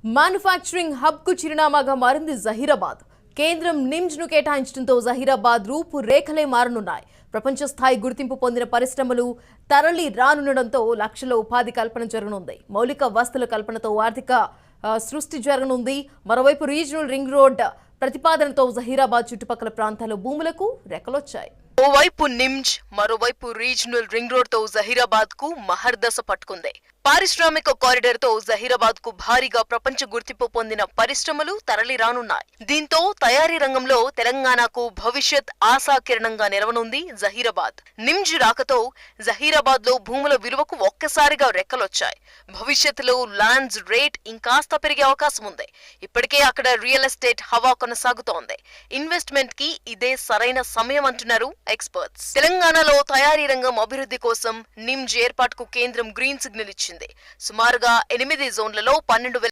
Manufacturing hub కు చిరునామాగా మారింది జహీరాబాద్. కేంద్రం నిమ్స్ ను కేటాయించడంతో జహీరాబాద్ రూపురేఖలే మారనున్నాయి. ప్రపంచ స్థాయి గుర్తింపు పొందిన పరిశ్రమలు తరలి రానుండడంతో లక్షల ఉపాధి కల్పన జరగనుంది. మౌలిక వసతుల కల్పనతో ఆర్థిక సృష్టి జరగనుంది. మరోవైపు రీజనల్ రింగ్ రోడ్ ప్రతిపాదనతో జహీరాబాద్ చుట్టుపక్కల ప్రాంతాల భూములకు రెక్కలొచ్చాయి. ఓవైపు నిమ్స్, మరోవైపు రీజనల్ రింగ్ రోడ్ తో జహీరాబాద్ కు మహర్దశ పట్టుకుంది. పారిశ్రామిక కారిడార్ తో జహీరాబాద్ కు భారీగా ప్రపంచ గుర్తింపు పొందిన పరిశ్రమలు తరలి రానున్నాయి. దీంతో తయారీ రంగంలో తెలంగాణకు భవిష్యత్ ఆశాకిరణంగా నిలవనుంది జహీరాబాద్. నిమ్స్ రాకతో జహీరాబాద్ లో భూముల విలువకు ఒక్కసారిగా రెక్కలొచ్చాయి. భవిష్యత్తులో ల్యాండ్స్ రేట్ ఇంకాస్త పెరిగే అవకాశం ఉంది. ఇప్పటికే అక్కడ రియల్ ఎస్టేట్ హవా కొనసాగుతోంది. ఇన్వెస్ట్మెంట్ కి ఇదే సరైన సమయం అంటున్నారు ఎక్స్పర్ట్స్. తెలంగాణలో తయారీ రంగం అభివృద్ధి కోసం నిమ్స్ ఏర్పాటుకు కేంద్రం గ్రీన్ సిగ్నల్ ఇచ్చింది. సుమారుగా 8 జోన్లలో 12,000